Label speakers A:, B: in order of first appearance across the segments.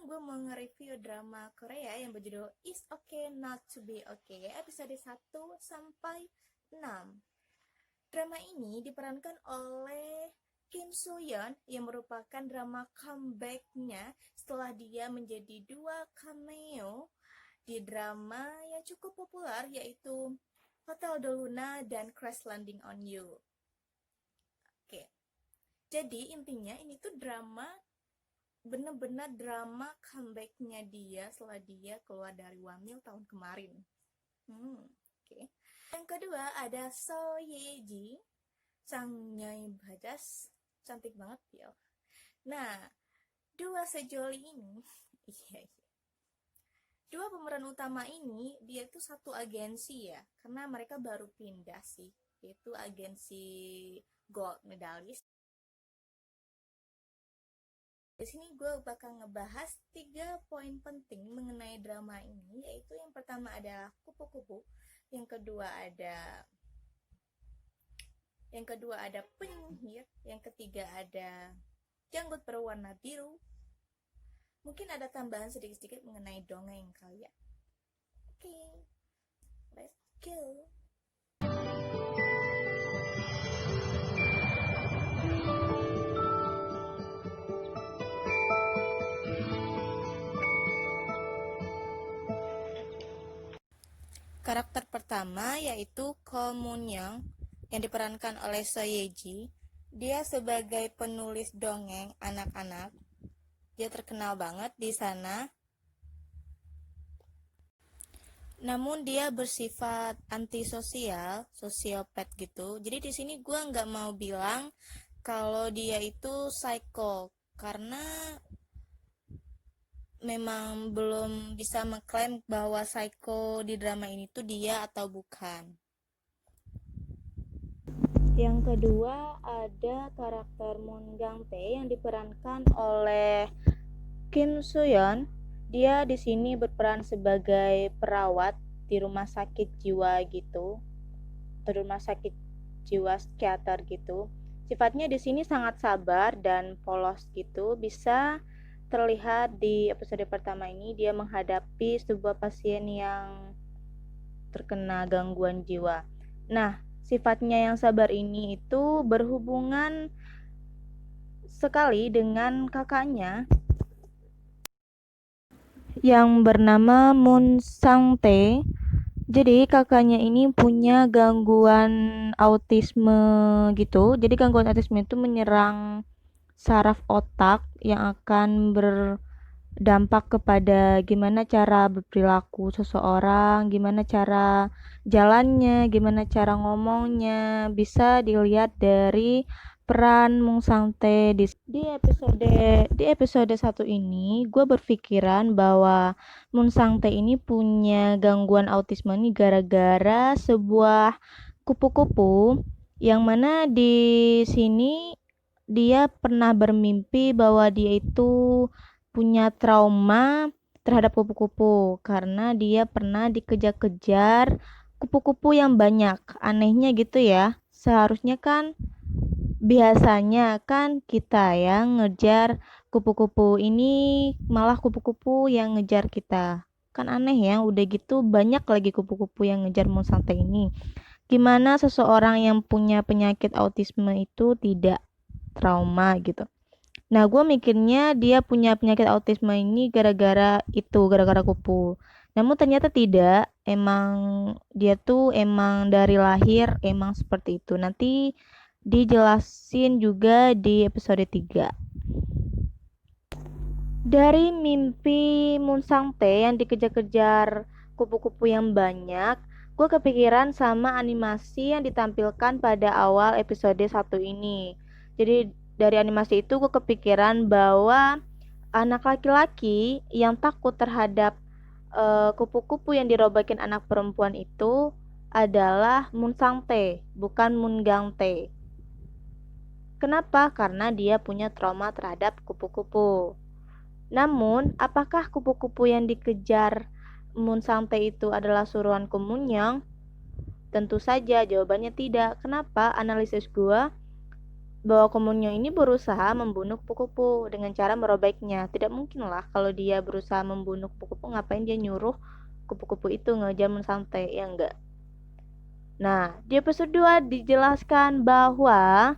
A: gue mau nge-review drama Korea yang berjudul It's Okay Not to Be Okay, episode 1 sampai 6. Drama ini diperankan oleh Kim Soo Yeon yang merupakan drama comeback-nya setelah dia menjadi 2 cameo di drama yang cukup populer, yaitu Hotel de Luna dan Crash Landing on You. Oke, jadi intinya ini tuh bener-bener drama comeback-nya dia setelah dia keluar dari Wamil tahun kemarin. Oke. Yang kedua ada So Ye Ji, Sang Nyai Bajas, cantik banget ya. Nah, dua sejoli ini, dua pemeran utama ini dia itu satu agensi ya, karena mereka baru pindah sih, yaitu agensi Gold Medalist. Di sini gue bakal ngebahas 3 poin penting mengenai drama ini, yaitu yang pertama adalah kupu-kupu, yang kedua ada penyihir, yang ketiga ada janggut berwarna biru. Mungkin ada tambahan sedikit-sedikit mengenai dongeng kali ya. Oke, let's go. Karakter pertama yaitu Ko Moon Young yang diperankan oleh So Ye Ji. Dia sebagai penulis dongeng anak-anak. Dia terkenal banget di sana. Namun dia bersifat antisosial, sosiopat gitu. Jadi di sini gue nggak mau bilang kalau dia itu psycho, karena memang belum bisa mengklaim bahwa psycho di drama ini tuh dia atau bukan. Yang kedua ada karakter Moon Gang Tae yang diperankan oleh Kim Soo Yeon. Dia di sini berperan sebagai perawat di rumah sakit jiwa gitu, atau rumah sakit jiwa psikiater gitu. Sifatnya di sini sangat sabar dan polos gitu. Bisa terlihat di episode pertama ini dia menghadapi sebuah pasien yang terkena gangguan jiwa. Nah, sifatnya yang sabar ini itu berhubungan sekali dengan kakaknya yang bernama Moon Sang Tae. Jadi kakaknya ini punya gangguan autisme gitu. Jadi gangguan autisme itu menyerang saraf otak yang akan berdampak kepada gimana cara berperilaku seseorang, gimana cara jalannya, gimana cara ngomongnya. Bisa dilihat dari peran Moon Sang Tae di episode 1 ini. Gue berpikiran bahwa Moon Sang Tae ini punya gangguan autisme ini gara-gara sebuah kupu-kupu yang mana di sini dia pernah bermimpi bahwa dia itu punya trauma terhadap kupu-kupu karena dia pernah dikejar-kejar kupu-kupu yang banyak. Anehnya gitu ya. Seharusnya kan biasanya kan kita yang ngejar kupu-kupu, ini malah kupu-kupu yang ngejar kita. Kan aneh ya, udah gitu banyak lagi kupu-kupu yang ngejar Moon Sang Tae ini. Gimana seseorang yang punya penyakit autisme itu tidak trauma gitu. Nah, gue mikirnya dia punya penyakit autisme ini gara-gara kupu. Namun ternyata tidak, emang dia tuh emang dari lahir emang seperti itu. Nanti dijelasin juga di episode 3. Dari mimpi Moon Sang Tae yang dikejar-kejar kupu-kupu yang banyak, gue kepikiran sama animasi yang ditampilkan pada awal episode 1 ini. Jadi dari animasi itu gue kepikiran bahwa anak laki-laki yang takut terhadap kupu-kupu yang dirobakin anak perempuan itu adalah Moon Sang Tae, bukan Moon Gang Tae. Kenapa? Karena dia punya trauma terhadap kupu-kupu. Namun, apakah kupu-kupu yang dikejar Moon Sang Tae itu adalah suruhan Ko Moon Young? Tentu saja jawabannya tidak. Kenapa? Analisis gue, bahwa Komunyo ini berusaha membunuh kupu-kupu dengan cara merobeknya. Tidak mungkin lah kalau dia berusaha membunuh kupu-kupu, ngapain dia nyuruh kupu-kupu itu ngejar Munsante, ya enggak? Nah, di episode 2 dijelaskan bahwa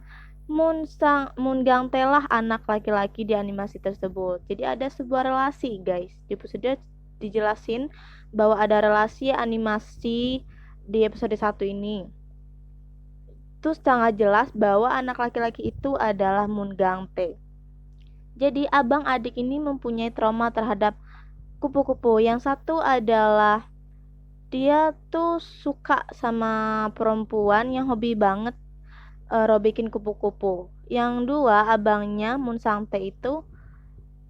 A: Moon Gangtae lah anak laki-laki di animasi tersebut. Jadi ada sebuah relasi, guys. Di episode 2 dijelasin bahwa ada relasi animasi di episode 1 ini. Itu sangat jelas bahwa anak laki-laki itu adalah Moon Gangtae. Jadi abang adik ini mempunyai trauma terhadap kupu-kupu. Yang satu adalah dia tuh suka sama perempuan yang hobi banget robekin kupu-kupu. Yang dua, abangnya Moon Sang-tae itu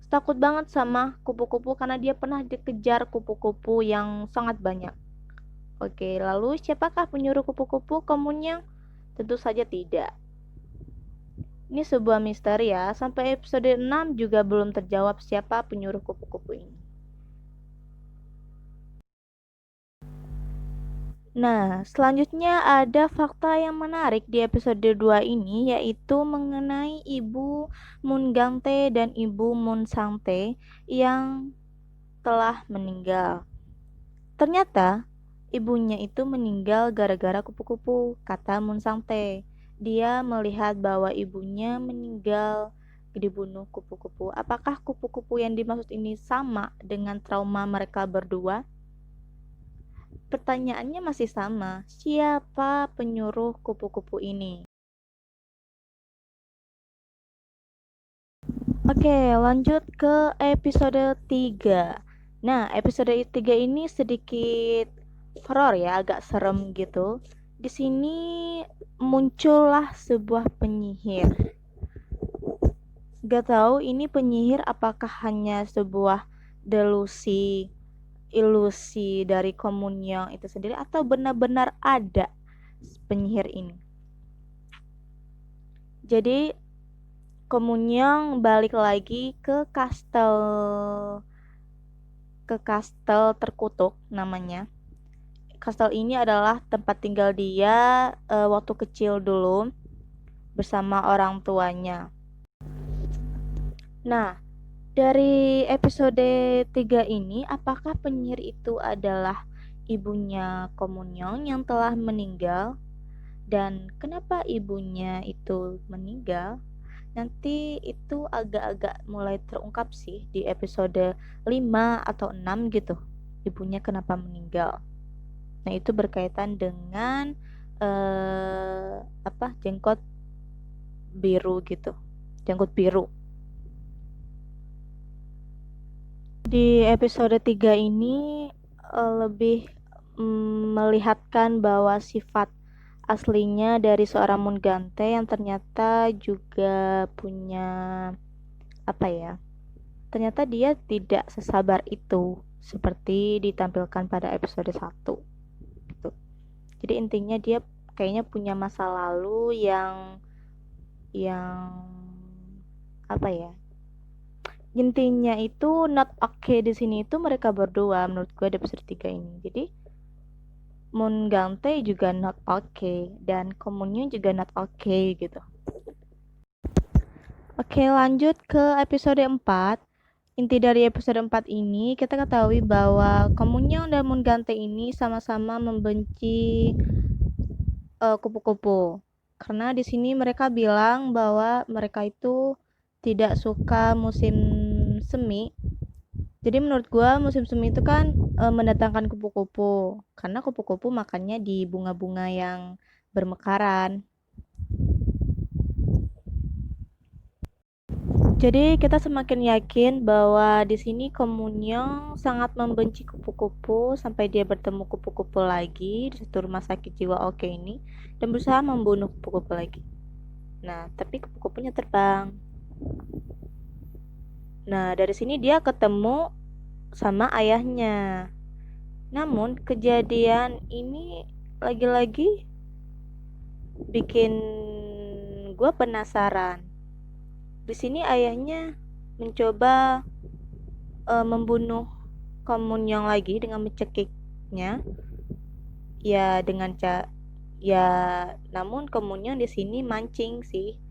A: takut banget sama kupu-kupu karena dia pernah dikejar kupu-kupu yang sangat banyak. Oke, lalu siapakah penyuruh kupu-kupu Komunyo? Tentu saja tidak. Ini sebuah misteri ya. Sampai episode 6 juga belum terjawab siapa penyuruh kupu-kupu ini. Nah, selanjutnya ada fakta yang menarik di episode 2 ini, yaitu mengenai Ibu Moon Gangtae dan Ibu Moon Sang-tae yang telah meninggal. Ternyata ibunya itu meninggal gara-gara kupu-kupu, kata Moon Sang-tae. Dia melihat bahwa ibunya meninggal dibunuh kupu-kupu. Apakah kupu-kupu yang dimaksud ini sama dengan trauma mereka berdua? Pertanyaannya masih sama, siapa penyuruh kupu-kupu ini? Oke, lanjut ke episode 3. Nah, episode 3 ini sedikit horor ya, agak serem gitu. Di sini muncullah sebuah penyihir. Gak tahu ini penyihir apakah hanya sebuah delusi, ilusi dari Komunyo itu sendiri atau benar-benar ada penyihir ini. Jadi Komunyo balik lagi ke kastel terkutuk namanya. Kastel ini adalah tempat tinggal dia waktu kecil dulu bersama orang tuanya. Nah, dari episode 3 ini apakah penyihir itu adalah ibunya Komunyo yang telah meninggal? Dan kenapa ibunya itu meninggal? Nanti itu agak-agak mulai terungkap sih di episode 5 atau 6 gitu. Ibunya kenapa meninggal. Nah, itu berkaitan dengan jenggot biru gitu. Jenggot biru. Di episode 3 ini lebih melihatkan bahwa sifat aslinya dari seorang Moon Gangtae yang ternyata juga punya ternyata dia tidak sesabar itu seperti ditampilkan pada episode 1 gitu. Jadi intinya dia kayaknya punya masa lalu yang intinya itu not okay di sini itu mereka berdua menurut gue di episode 3 ini. Jadi Moon Gangtae juga not okay dan Komunyo juga not okay gitu. Oke, lanjut ke episode 4. Inti dari episode 4 ini kita ketahui bahwa Komunyo dan Moon Gangtae ini sama-sama membenci kupu-kupu. Karena di sini mereka bilang bahwa mereka itu tidak suka musim semi. Jadi menurut gua musim semi itu kan mendatangkan kupu-kupu. Karena kupu-kupu makannya di bunga-bunga yang bermekaran. Jadi kita semakin yakin bahwa di sini Komunyo sangat membenci kupu-kupu sampai dia bertemu kupu-kupu lagi di satu rumah sakit jiwa oke ini dan berusaha membunuh kupu-kupu lagi. Nah, tapi kupu-kupunya terbang. Nah, dari sini dia ketemu sama ayahnya. Namun kejadian ini lagi-lagi bikin gue penasaran. Di sini ayahnya mencoba membunuh Komunyo lagi dengan mencekiknya. Ya namun Komunyo di sini mancing sih.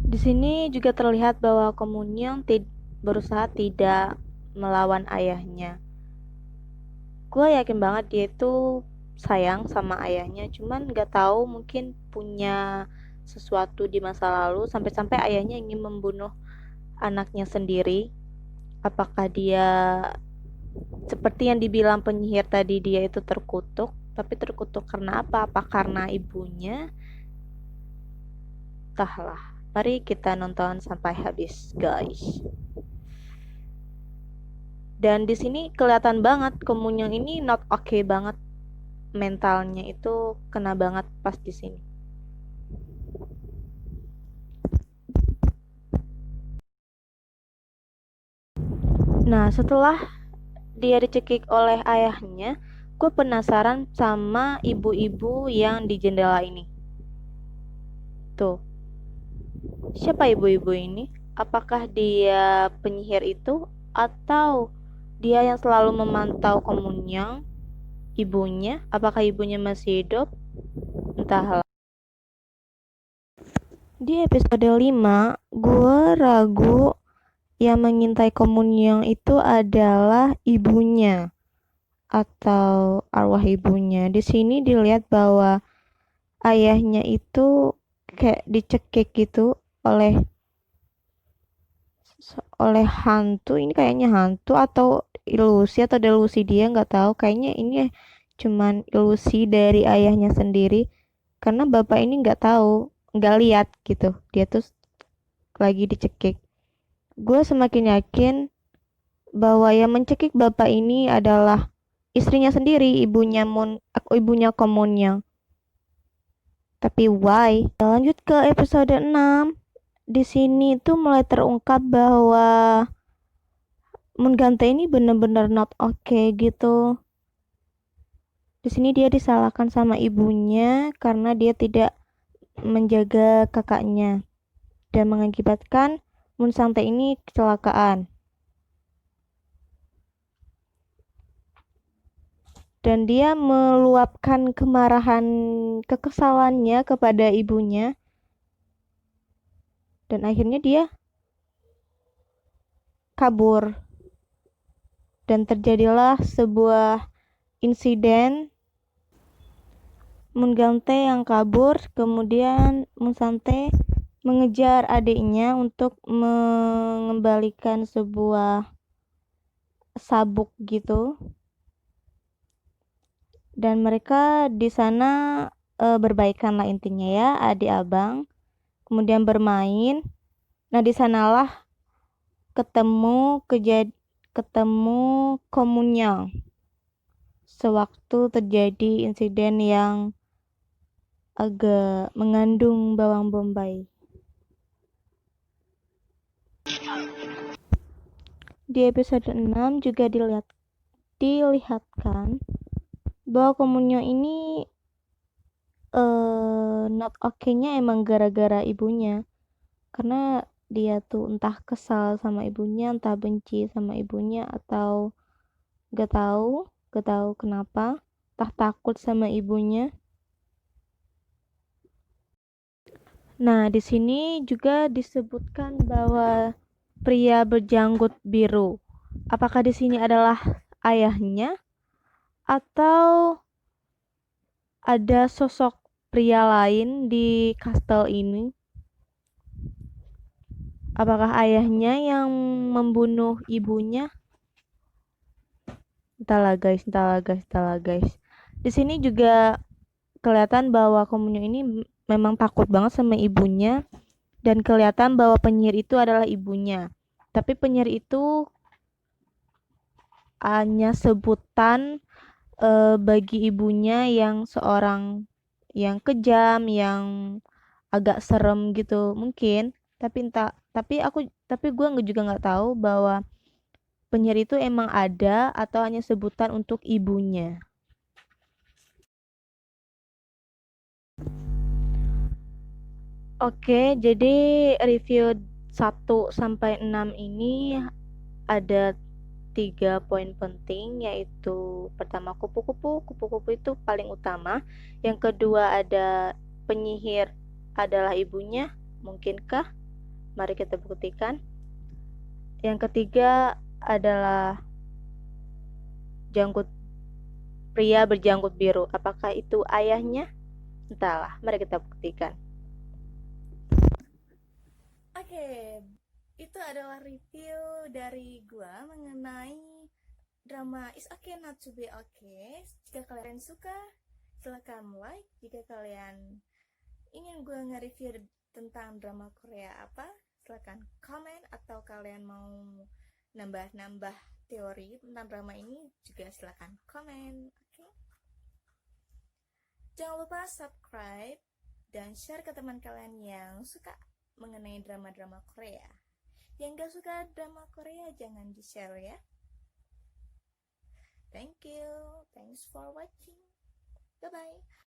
A: Di sini juga terlihat bahwa Komunyang berusaha tidak melawan ayahnya. Gue yakin banget dia itu sayang sama ayahnya, cuman gak tahu mungkin punya sesuatu di masa lalu sampai-sampai ayahnya ingin membunuh anaknya sendiri. Apakah dia seperti yang dibilang penyihir tadi, dia itu terkutuk, tapi terkutuk karena apa? Apa karena ibunya? Entahlah. Mari kita nonton sampai habis, guys. Dan di sini kelihatan banget Komunyang ini not okay banget, mentalnya itu kena banget pas di sini. Nah, setelah dia dicekik oleh ayahnya, gue penasaran sama ibu-ibu yang di jendela ini. Tuh, siapa ibu-ibu ini? Apakah dia penyihir itu atau dia yang selalu memantau Komunyang, ibunya? Apakah ibunya masih hidup? Entahlah. Di episode 5, gue ragu yang mengintai Komunyang itu adalah ibunya atau arwah ibunya. Di sini dilihat bahwa ayahnya itu kayak dicekik gitu oleh hantu. Ini kayaknya hantu atau ilusi atau delusi, dia nggak tahu. Kayaknya ini cuman ilusi dari ayahnya sendiri, karena bapak ini nggak tahu, nggak lihat gitu dia tuh lagi dicekik. Gue semakin yakin bahwa yang mencekik bapak ini adalah istrinya sendiri, ibunya Komunyang. Tapi why? Lanjut ke episode 6. Di sini tuh mulai terungkap bahwa Mungante ini bener-bener not okay gitu. Di sini dia disalahkan sama ibunya karena dia tidak menjaga kakaknya dan mengakibatkan Munsante ini kecelakaan. Dan dia meluapkan kemarahan, kekesalannya kepada ibunya. Dan akhirnya dia kabur. Dan terjadilah sebuah insiden Mungante yang kabur, kemudian Munsante mengejar adiknya untuk mengembalikan sebuah sabuk gitu. Dan mereka di sana berbaikan lah intinya ya, adik abang. Kemudian bermain. Nah, di sanalah ketemu Komunyang sewaktu terjadi insiden yang agak mengandung bawang bombay. Di episode 6 juga dilihatkan bahwa Komunyang ini not okay-nya emang gara-gara ibunya, karena dia tuh entah kesal sama ibunya, entah benci sama ibunya, atau gak tahu kenapa, entah takut sama ibunya. Nah, di sini juga disebutkan bahwa pria berjanggut biru, apakah di sini adalah ayahnya atau ada sosok pria lain di kastel ini? Apakah ayahnya yang membunuh ibunya? Entahlah guys. Di sini juga kelihatan bahwa Komunyo ini memang takut banget sama ibunya, dan kelihatan bahwa penyihir itu adalah ibunya. Tapi penyihir itu hanya sebutan bagi ibunya yang seorang yang kejam, yang agak serem gitu mungkin. Tapi gue juga nggak tahu bahwa penyihir itu emang ada atau hanya sebutan untuk ibunya. Oke, jadi review 1 sampai 6 ini ada 3 poin penting, yaitu pertama kupu-kupu. Kupu-kupu itu paling utama. Yang kedua ada penyihir adalah ibunya, mungkinkah? Mari kita buktikan. Yang ketiga adalah pria berjanggut biru. Apakah itu ayahnya? Entahlah, mari kita buktikan. Oke, itu adalah review dari gua mengenai drama It's Okay Not to Be Okay. Jika kalian suka, silahkan like. Jika kalian ingin gue nge-review tentang drama Korea apa, silahkan komen. Atau kalian mau nambah-nambah teori tentang drama ini, juga silahkan komen. Oke? Jangan lupa subscribe dan share ke teman kalian yang suka mengenai drama-drama Korea. Yang gak suka drama Korea, jangan di-share ya. Thank you. Thanks for watching. Bye-bye.